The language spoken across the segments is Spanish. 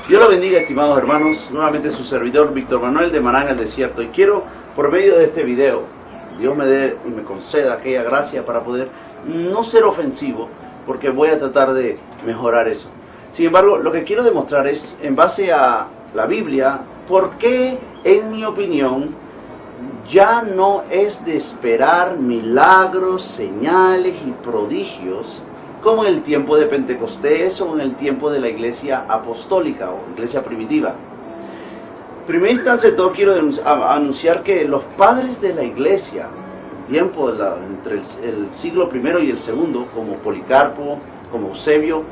Dios lo bendiga, estimados hermanos. Nuevamente su servidor Víctor Manuel de Maná en el Desierto. Y quiero, por medio de este video, Dios me dé y me conceda aquella gracia para poder no ser ofensivo, porque voy a tratar de mejorar eso. Sin embargo, lo que quiero demostrar es, en base a la Biblia, por qué, en mi opinión, ya no es de esperar milagros, señales y prodigios como en el tiempo de Pentecostés o en el tiempo de la iglesia apostólica o iglesia primitiva. En primera instancia, todo quiero anunciar que los padres de la iglesia, tiempo entre el siglo I y el segundo, como Policarpo, como Eusebio,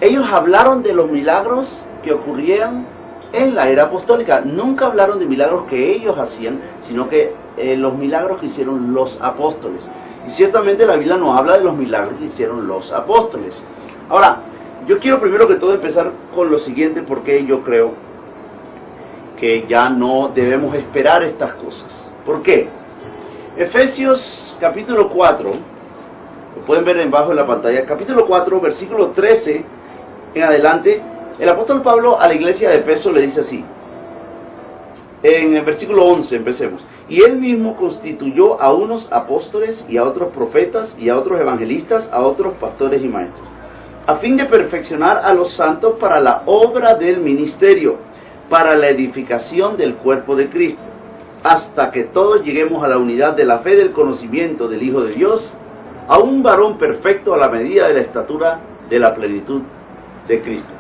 ellos hablaron de los milagros que ocurrían en la era apostólica. Nunca hablaron de milagros que ellos hacían, sino que los milagros que hicieron los apóstoles. Y ciertamente la Biblia nos habla de los milagros que hicieron los apóstoles. Ahora, yo quiero primero que todo empezar con lo siguiente, porque yo creo que ya no debemos esperar estas cosas. ¿Por qué? Efesios capítulo 4, lo pueden ver debajo de la pantalla, capítulo 4, versículo 13 en adelante, el apóstol Pablo a la iglesia de Éfeso le dice así. En el versículo 11 empecemos. Y él mismo constituyó a unos apóstoles y a otros profetas y a otros evangelistas, a otros pastores y maestros, a fin de perfeccionar a los santos para la obra del ministerio, para la edificación del cuerpo de Cristo, hasta que todos lleguemos a la unidad de la fe del conocimiento del Hijo de Dios, a un varón perfecto a la medida de la estatura de la plenitud de Cristo,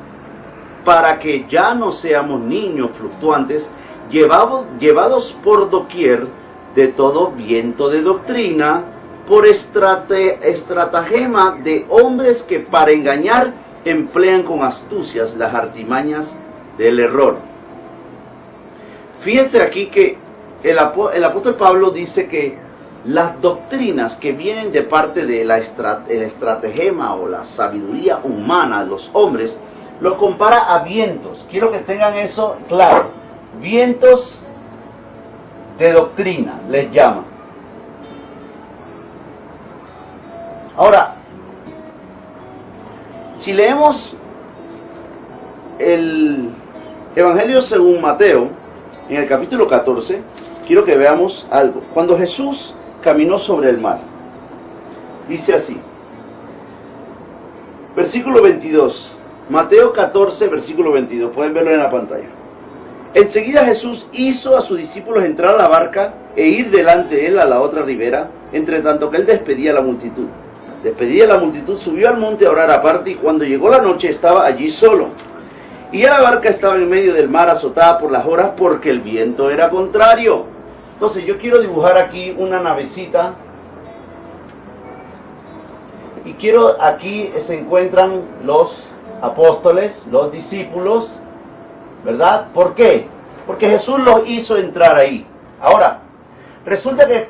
para que ya no seamos niños fluctuantes, llevados por doquier de todo viento de doctrina, por estratagema de hombres que para engañar emplean con astucias las artimañas del error. Fíjense aquí que el apóstol Pablo dice que las doctrinas que vienen de parte de el estratagema o la sabiduría humana de los hombres, los compara a vientos. Quiero que tengan eso claro. Vientos de doctrina les llama. Ahora, si leemos el Evangelio según Mateo, en el capítulo 14, quiero que veamos algo. Cuando Jesús caminó sobre el mar, dice así, versículo 22, Mateo 14, versículo 22, pueden verlo en la pantalla. Enseguida Jesús hizo a sus discípulos entrar a la barca e ir delante de él a la otra ribera, entre tanto que él despedía a la multitud. Despedía a la multitud, subió al monte a orar aparte, y cuando llegó la noche estaba allí solo. Y ya la barca estaba en medio del mar, azotada por las olas, porque el viento era contrario. Entonces yo quiero dibujar aquí una navecita, y quiero, aquí se encuentran los apóstoles, los discípulos, ¿verdad? ¿Por qué? Porque Jesús los hizo entrar ahí. Ahora, resulta que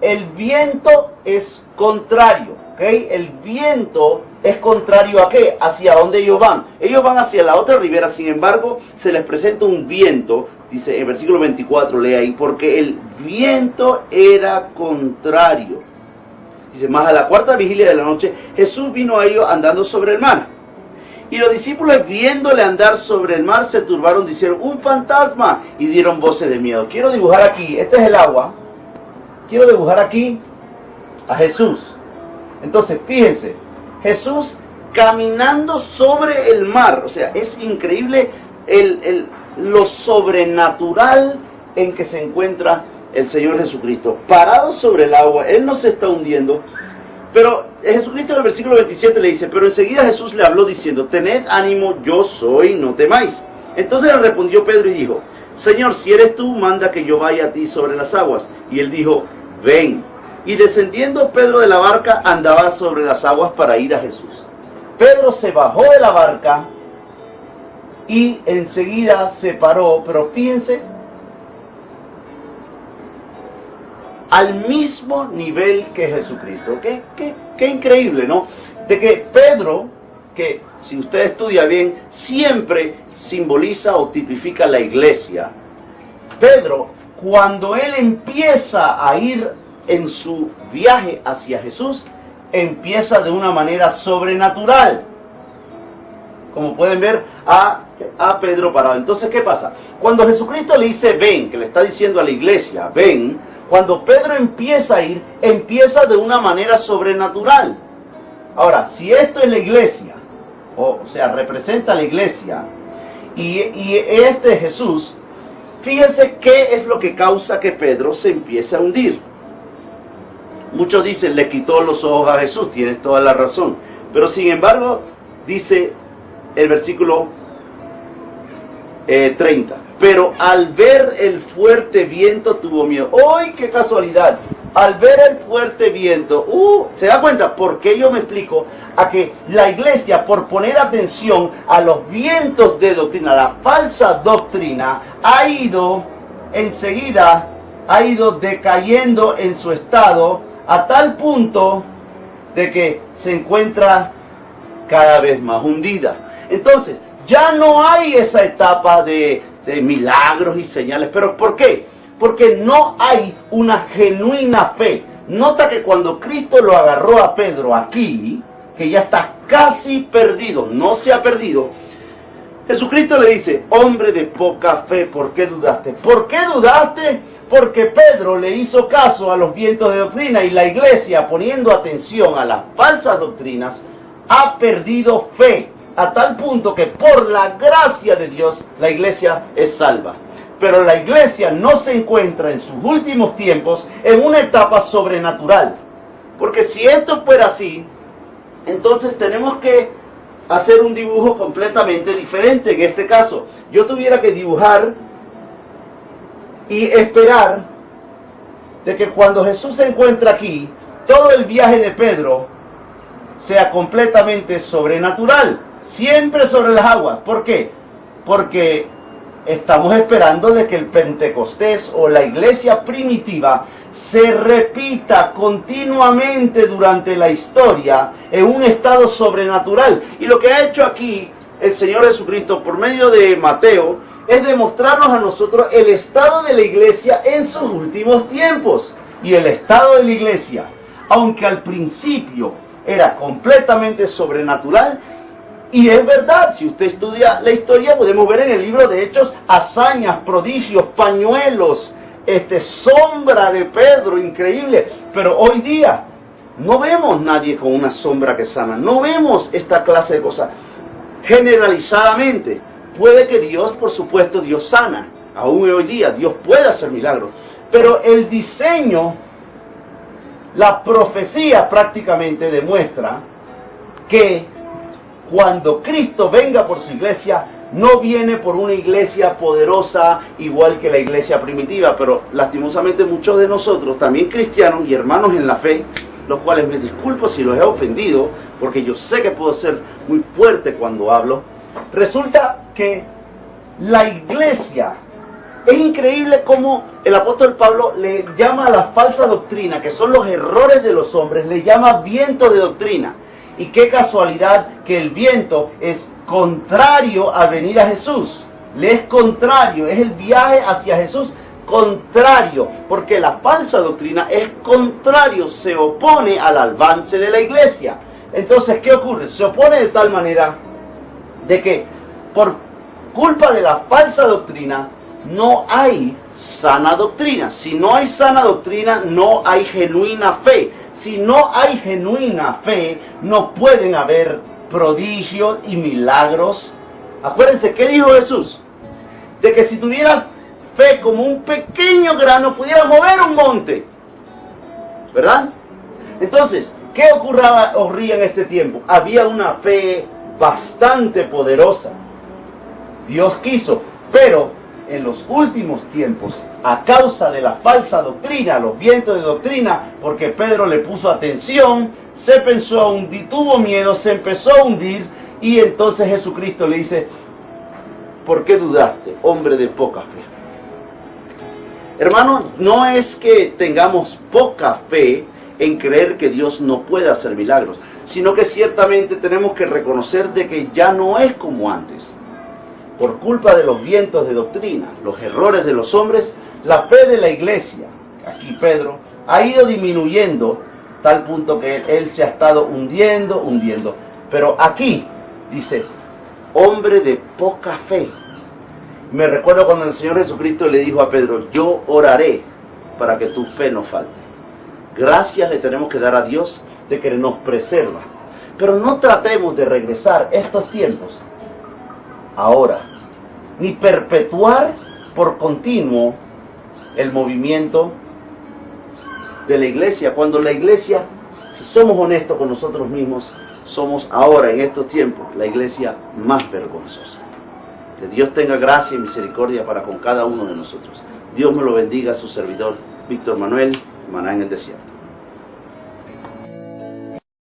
el viento es contrario, ¿ok? El viento es contrario ¿a qué? ¿Hacia dónde ellos van? Ellos van hacia la otra ribera, sin embargo, se les presenta un viento, dice en versículo 24, lee ahí, porque el viento era contrario. Dice, más a la cuarta vigilia de la noche, Jesús vino a ellos andando sobre el mar. Y los discípulos, viéndole andar sobre el mar, se turbaron, dijeron, ¡un fantasma! Y dieron voces de miedo. Quiero dibujar aquí, este es el agua. Quiero dibujar aquí a Jesús. Entonces, fíjense, Jesús caminando sobre el mar. O sea, es increíble lo sobrenatural en que se encuentra el Señor Jesucristo. Parado sobre el agua, Él no se está hundiendo. Pero Jesucristo en el versículo 27 le dice, pero enseguida Jesús le habló diciendo, tened ánimo, yo soy, no temáis. Entonces le respondió Pedro y dijo, Señor, si eres tú, manda que yo vaya a ti sobre las aguas. Y él dijo, ven. Y descendiendo Pedro de la barca, andaba sobre las aguas para ir a Jesús. Pedro se bajó de la barca y enseguida se paró, pero fíjense, al mismo nivel que Jesucristo. Qué increíble, ¿no? De que Pedro, que si usted estudia bien, siempre simboliza o tipifica la iglesia. Pedro, cuando él empieza a ir en su viaje hacia Jesús, empieza de una manera sobrenatural. Como pueden ver, ha a Pedro parado. Entonces, ¿qué pasa? Cuando Jesucristo le dice ven, que le está diciendo a la iglesia, ven, cuando Pedro empieza a ir, empieza de una manera sobrenatural. Ahora, si esto es la iglesia, o sea, representa a la iglesia, y este es Jesús, fíjense qué es lo que causa que Pedro se empiece a hundir. Muchos dicen, le quitó los ojos a Jesús, tienes toda la razón. Pero sin embargo, dice el versículo 30. Pero al ver el fuerte viento tuvo miedo. ¡Ay, qué casualidad! Al ver el fuerte viento, ¿se da cuenta? Porque yo me explico a que la iglesia, por poner atención a los vientos de doctrina, la falsa doctrina, ha ido enseguida, ha ido decayendo en su estado a tal punto de que se encuentra cada vez más hundida. Entonces, ya no hay esa etapa de milagros y señales. ¿Pero por qué? Porque no hay una genuina fe. Nota que cuando Cristo lo agarró a Pedro aquí, que ya está casi perdido, no se ha perdido, Jesucristo le dice, hombre de poca fe, ¿por qué dudaste? ¿Por qué dudaste? Porque Pedro le hizo caso a los vientos de doctrina y la iglesia, poniendo atención a las falsas doctrinas, ha perdido fe, a tal punto que por la gracia de Dios la iglesia es salva. Pero la iglesia no se encuentra en sus últimos tiempos en una etapa sobrenatural. Porque si esto fuera así, entonces tenemos que hacer un dibujo completamente diferente. En este caso, yo tuviera que dibujar y esperar de que cuando Jesús se encuentra aquí, todo el viaje de Pedro sea completamente sobrenatural, siempre sobre las aguas. ¿Por qué? Porque estamos esperando de que el Pentecostés o la iglesia primitiva se repita continuamente durante la historia en un estado sobrenatural. Y lo que ha hecho aquí el Señor Jesucristo por medio de Mateo es demostrarnos a nosotros el estado de la iglesia en sus últimos tiempos. Y el estado de la iglesia, aunque al principio era completamente sobrenatural, y es verdad, si usted estudia la historia, podemos ver en el libro de Hechos hazañas, prodigios, pañuelos, sombra de Pedro, increíble. Pero hoy día no vemos nadie con una sombra que sana, no vemos esta clase de cosas. Generalizadamente, puede que Dios, por supuesto, Dios sana, aún hoy día Dios puede hacer milagros, pero el diseño, la profecía prácticamente demuestra que cuando Cristo venga por su iglesia, no viene por una iglesia poderosa igual que la iglesia primitiva, pero lastimosamente muchos de nosotros, también cristianos y hermanos en la fe, los cuales me disculpo si los he ofendido, porque yo sé que puedo ser muy fuerte cuando hablo, resulta que la iglesia, es increíble cómo el apóstol Pablo le llama a la falsa doctrina, que son los errores de los hombres, le llama viento de doctrina. Y qué casualidad que el viento es contrario a venir a Jesús. Le es contrario, es el viaje hacia Jesús contrario, porque la falsa doctrina es contrario, se opone al avance de la iglesia. Entonces, ¿qué ocurre? Se opone de tal manera de que por culpa de la falsa doctrina no hay sana doctrina. Si no hay sana doctrina, no hay genuina fe. Si no hay genuina fe, no pueden haber prodigios y milagros. Acuérdense, ¿qué dijo Jesús? De que si tuvieras fe como un pequeño grano, pudieras mover un monte. ¿Verdad? Entonces, ¿qué ocurría en este tiempo? Había una fe bastante poderosa. Dios quiso, pero en los últimos tiempos, a causa de la falsa doctrina, los vientos de doctrina, porque Pedro le puso atención, se pensó a hundir, tuvo miedo, se empezó a hundir, y entonces Jesucristo le dice, ¿por qué dudaste, hombre de poca fe? Hermanos, no es que tengamos poca fe en creer que Dios no puede hacer milagros, sino que ciertamente tenemos que reconocer de que ya no es como antes. Por culpa de los vientos de doctrina, los errores de los hombres, la fe de la iglesia, aquí Pedro, ha ido disminuyendo, tal punto que él se ha estado hundiendo. Pero aquí, dice, hombre de poca fe. Me recuerdo cuando el Señor Jesucristo le dijo a Pedro, yo oraré para que tu fe no falte. Gracias le tenemos que dar a Dios de que nos preserva. Pero no tratemos de regresar estos tiempos ahora, ni perpetuar por continuo el movimiento de la iglesia, cuando la iglesia, si somos honestos con nosotros mismos, somos ahora en estos tiempos la iglesia más vergonzosa. Que Dios tenga gracia y misericordia para con cada uno de nosotros. Dios me lo bendiga, su servidor Víctor Manuel, Maná en el Desierto.